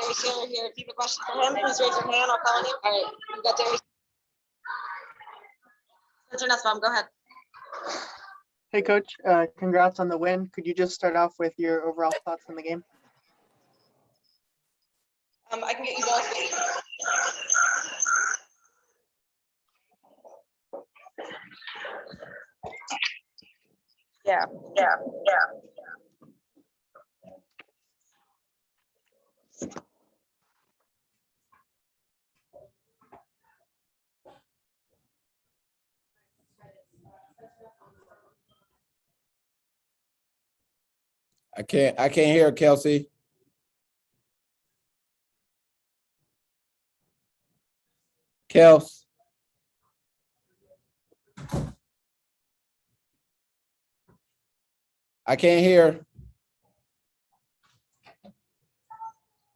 Darius Taylor here. If you have a question for him, please raise your hand. I'll call on you. All right, we've got Darius. Spencer Nussbaum, go ahead. Hey, Coach. Congrats on the win. Could you just start off with your overall thoughts on the game? I can get you both. Yeah. I can't hear Kelsey. Kels. I can't hear.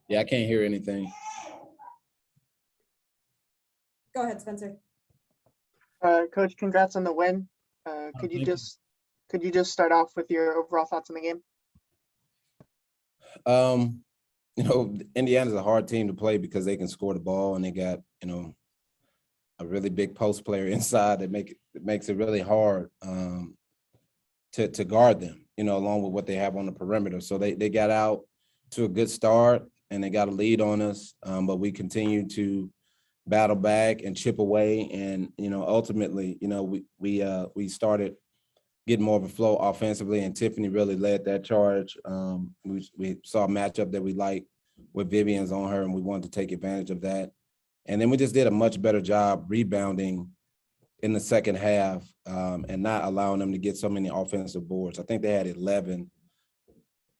Yeah, I can't hear anything. Go ahead, Spencer. Coach, congrats on the win. Could you just start off with your overall thoughts on the game? Indiana's a hard team to play because they can score the ball and they got, a really big post player inside that makes it really hard to guard them, along with what they have on the perimeter. So they got out to a good start and they got a lead on us, but we continue to battle back and chip away. And, ultimately, we started getting more of a flow offensively, and Tiffany really led that charge. We saw a matchup that we liked with Vivian's on her, and we wanted to take advantage of that. And then we just did a much better job rebounding in the second half and not allowing them to get so many offensive boards. I think they had 11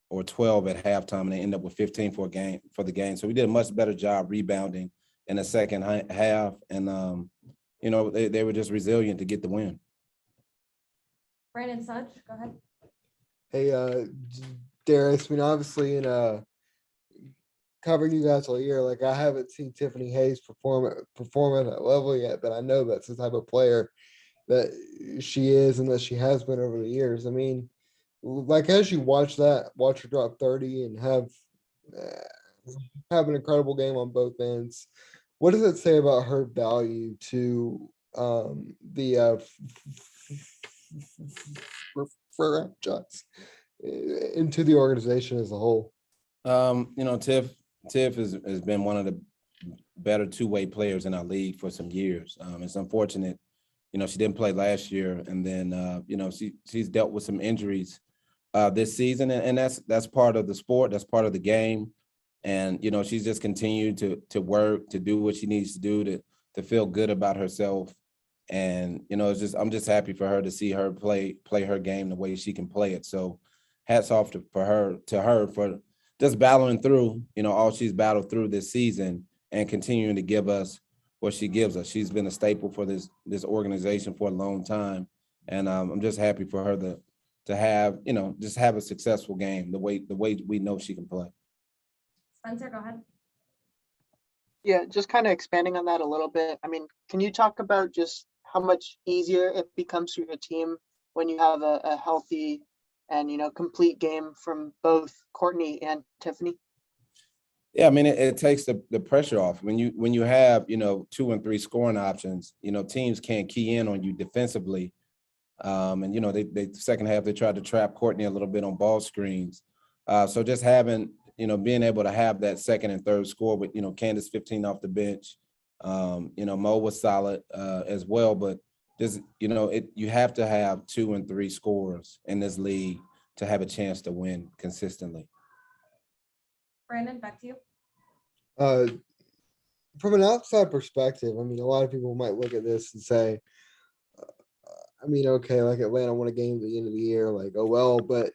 or 12 at halftime, and they ended up with 15 for the game. So we did a much better job rebounding in the second half, and they were just resilient to get the win. Brandon Sudge, go ahead. Hey, Darius, obviously in covering you guys all year, like I haven't seen Tiffany Hayes perform at that level yet, but I know that's the type of player that she is and that she has been over the years. Like as you watch her drop 30 and have an incredible game on both ends, what does it say about her value to the franchise into the organization as a whole? Tiff has been one of the better two-way players in our league for some years. It's unfortunate, she didn't play last year, and then she's dealt with some injuries this season, and that's part of the sport, that's part of the game, and she's just continued to work, to do what she needs to do to feel good about herself, and I'm just happy for her to see her play her game the way she can play it. So hats off to her for just battling through, all she's battled through this season and continuing to give us what she gives us. She's been a staple for this organization for a long time. And I'm just happy for her to have, just have a successful game the way we know she can play. Spencer, go ahead. Yeah, just kind of expanding on that a little bit. Can you talk about just how much easier it becomes for your team when you have a healthy and, complete game from both Courtney and Tiffany? Yeah, it takes the pressure off. When you have, 2 and 3 scoring options, teams can't key in on you defensively. And, they second half, they tried to trap Courtney a little bit on ball screens. So just having, being able to have that second and third score with, Candace 15 off the bench, Mo was solid as well, but just, you have to have 2 and 3 scores in this league to have a chance to win consistently. Brandon, back to you. From an outside perspective, a lot of people might look at this and say, okay, like Atlanta won a game at the end of the year, like, oh, well, but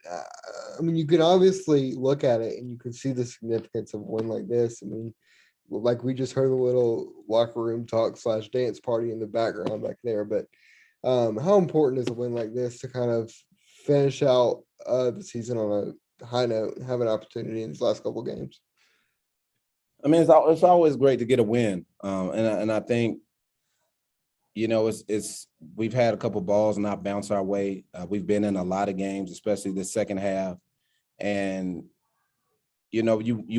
you can obviously look at it and you can see the significance of a win like this. Like we just heard a little locker room talk / dance party in the background back there, but how important is a win like this to kind of finish out the season on a high note and have an opportunity in these last couple of games? It's always great to get a win, and I think we've had a couple balls not bounce our way. We've been in a lot of games, especially the second half, and you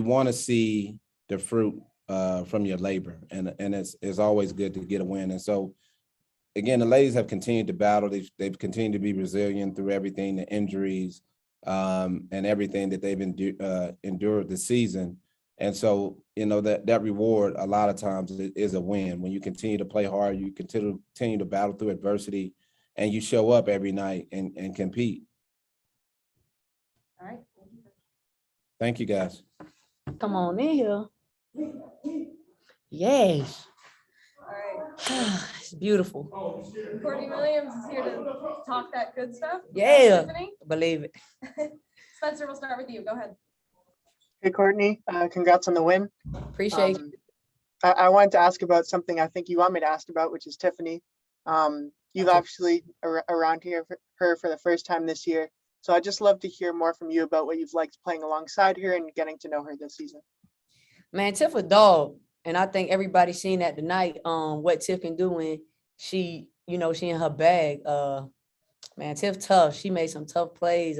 want to see the fruit from your labor, and it's always good to get a win. And so, again, the ladies have continued to battle. They've continued to be resilient through everything, the injuries, and everything that they've endured this season. And so, that reward a lot of times is a win. When you continue to play hard, you continue to battle through adversity, and you show up every night and compete. All right. Thank you, guys. Come on in here. Yes. All right. It's beautiful. Courtney Williams is here to talk that good stuff. Yeah. Tiffany? Believe it. Spencer, we'll start with you. Go ahead. Hey, Courtney, congrats on the win. Appreciate you. I wanted to ask about something I think you want me to ask about, which is Tiffany. You've Okay. actually around here for her for the first time this year. So I'd just love to hear more from you about what you've liked playing alongside her and getting to know her this season. Man, Tiff a dog. And I think everybody's seen that tonight. What Tiff can do when she in her bag. Man, Tiff tough. She made some tough plays.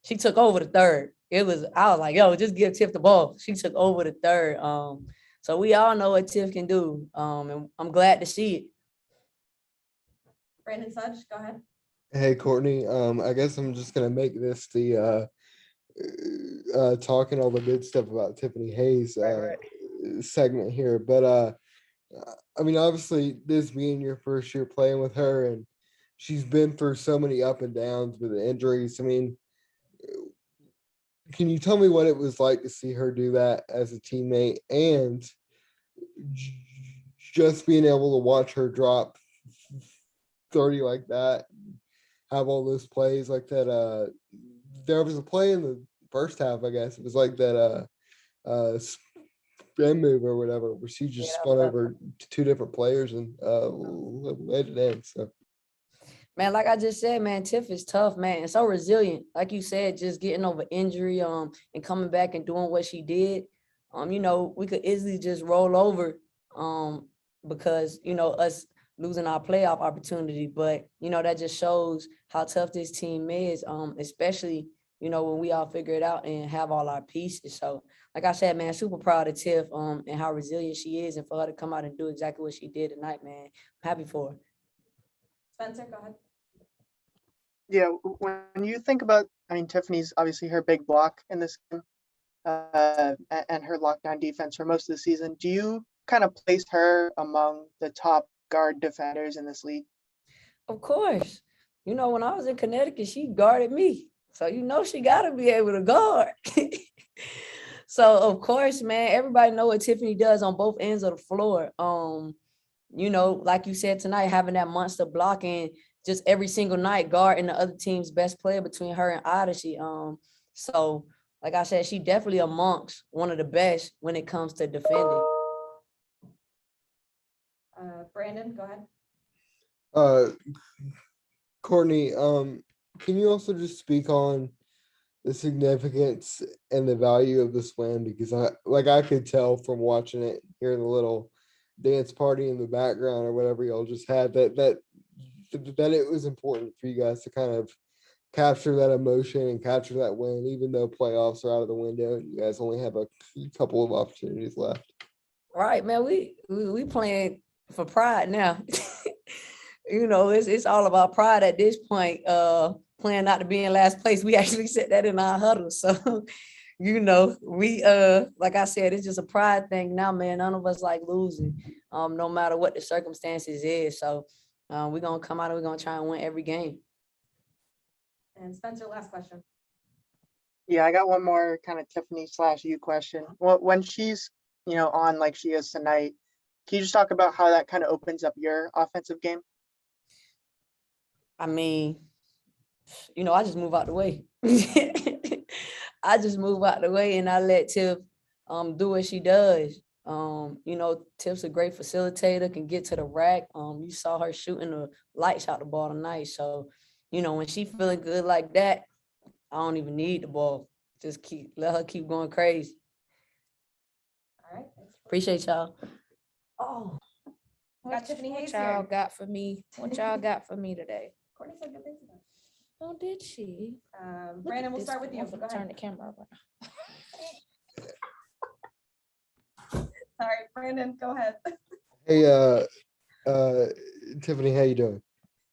She took over the third. I was like, yo, just give Tiff the ball. She took over the third. So we all know what Tiff can do. And I'm glad to see it. Brandon Sudge, go ahead. Hey, Courtney, I guess I'm just gonna make this the talking all the good stuff about Tiffany Hayes Right. segment here. But I mean, obviously, this being your first year playing with her, and she's been through so many up and downs with the injuries. I mean, can you tell me what it was like to see her do that as a teammate, and just being able to watch her drop 30 like that, have all those plays like that? There was a play in the first half, I guess. It was like that spin move or whatever, where she just Yeah, spun over two different players and let it in. So Man, like I just said, man, Tiff is tough, man, and so resilient. Like you said, just getting over injury, and coming back and doing what she did. We could easily just roll over, because us losing our playoff opportunity. But that just shows how tough this team is, especially when we all figure it out and have all our pieces. So, like I said, man, super proud of Tiff, and how resilient she is, and for her to come out and do exactly what she did tonight, man, I'm happy for her. Spencer, go ahead. Yeah, when you think about, I mean, Tiffany's obviously her big block in this game, and her lockdown defense for most of the season. Do you kind of place her among the top guard defenders in this league? Of course. When I was in Connecticut, she guarded me. So she got to be able to guard. So, of course, man, everybody know what Tiffany does on both ends of the floor. Like you said tonight, having that monster block and just every single night guarding the other team's best player between her and Odyssey. So, like I said, she definitely amongst one of the best when it comes to defending. Brandon, go ahead. Courtney, can you also just speak on the significance and the value of this win? Because I could tell from watching it, hearing the little dance party in the background or whatever y'all just had, that it was important for you guys to kind of capture that emotion and capture that win, even though playoffs are out of the window and you guys only have a couple of opportunities left. Right, man. We playing for pride now. It's all about pride at this point. Playing not to be in last place. We actually said that in our huddle. So, we like I said, it's just a pride thing now, man. None of us like losing, no matter what the circumstances is. So we're gonna come out and we're gonna try and win every game. And Spencer, last question. Yeah, I got one more kind of Tiffany/you question. When she's, on like she is tonight, can you just talk about how that kind of opens up your offensive game? I mean, I just move out the way. I just move out the way and I let Tiff do what she does. Tiff's a great facilitator, can get to the rack. You saw her shooting the lights out the ball tonight. So, when she feeling good like that, I don't even need the ball. Just let her keep going crazy. All right. Thanks. Appreciate y'all. Oh, Got Tiffany Hayes What y'all here. got for me? What y'all got for me today? Courtney said good things about Oh, did she? it. Look Brandon, at we'll this start with you. one. Go Turn ahead. the camera over. Sorry, Brandon, go ahead. Hey, Tiffany, how you doing?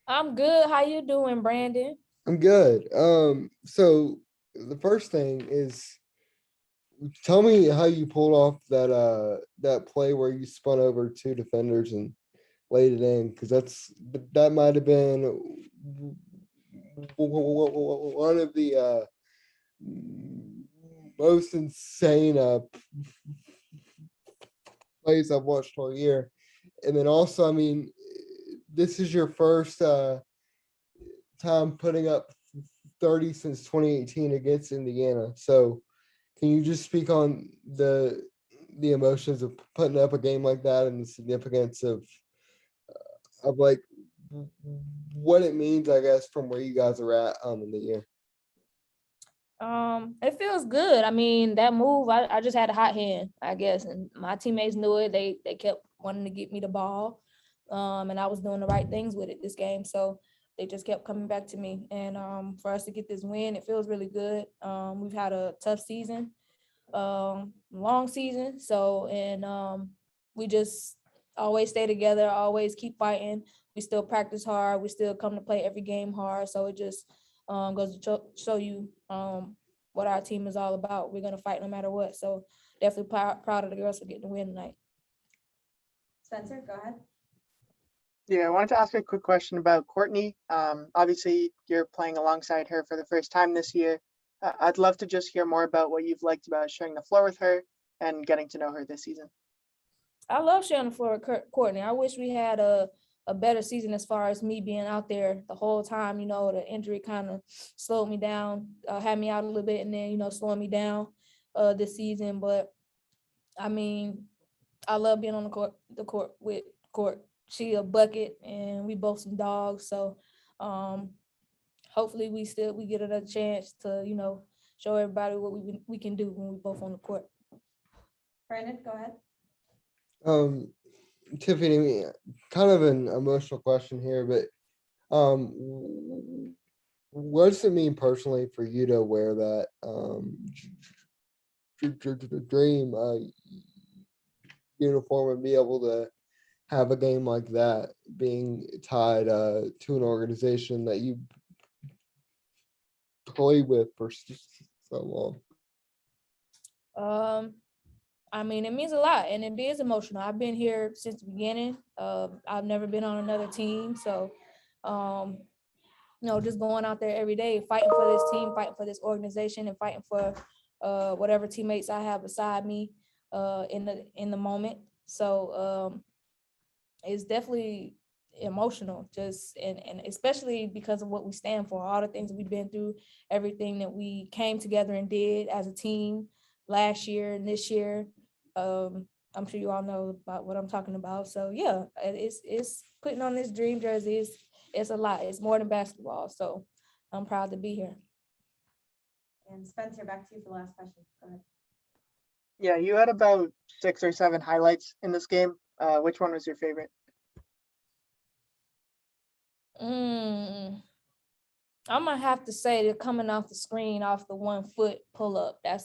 I'm good. How you doing, Brandon? I'm good. So the first thing is, tell me how you pulled off that play where you spun over two defenders and laid it in, because that might have been one of the most insane plays I've watched all year. And then also, I mean, this is your first time putting up 30 since 2018 against Indiana. So can you just speak on the emotions of putting up a game like that and the significance of like what it means, I guess, from where you guys are at in the year? It feels good. I mean, that move, I just had a hot hand, I guess, and my teammates knew it. They kept wanting to get me the ball, and I was doing the right things with it this game. So they just kept coming back to me, and for us to get this win, it feels really good. We've had a tough season, long season. So, and we just always stay together, always keep fighting. We still practice hard. We still come to play every game hard. So it just goes to show you what our team is all about. We're going to fight no matter what. So definitely proud of the girls for getting the win tonight. Spencer, go ahead. Yeah, I wanted to ask a quick question about Courtney. Obviously, you're playing alongside her for the first time this year. I'd love to just hear more about what you've liked about sharing the floor with her and getting to know her this season. I love sharing the floor with Courtney. I wish we had a better season as far as me being out there the whole time. You know, the injury kind of slowed me down, had me out a little bit, and then, you know, slowing me down this season. But I mean, I love being on the court with Court. She a bucket, and we both some dogs. So hopefully we get another chance to, you know, show everybody what we can do when we both on the court. Brandon, go ahead. Tiffany, kind of an emotional question here, but what does it mean personally for you to wear that dream uniform and be able to have a game like that, being tied to an organization that you play with for so long? I mean, it means a lot, and it is emotional. I've been here since the beginning. I've never been on another team. So, you know, just going out there every day, fighting for this team, fighting for this organization, and fighting for whatever teammates I have beside me in the moment. So it's definitely emotional, just and especially because of what we stand for, all the things that we've been through, everything that we came together and did as a team last year and this year. I'm sure you all know about what I'm talking about. So yeah, it's putting on this dream jersey. It's a lot. It's more than basketball. So I'm proud to be here. And Spencer, back to you for the last question. Go ahead. Yeah, you had about 6 or 7 highlights in this game. Which one was your favorite? I'm gonna have to say that coming off the screen off the 1 foot pull up, that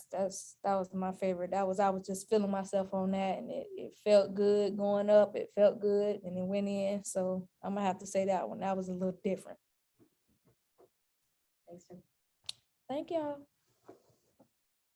was my favorite. I was just feeling myself on that, and it felt good going up. It felt good, and it went in. So I'm gonna have to say that one. That was a little different. Thanks, sir. Thank y'all.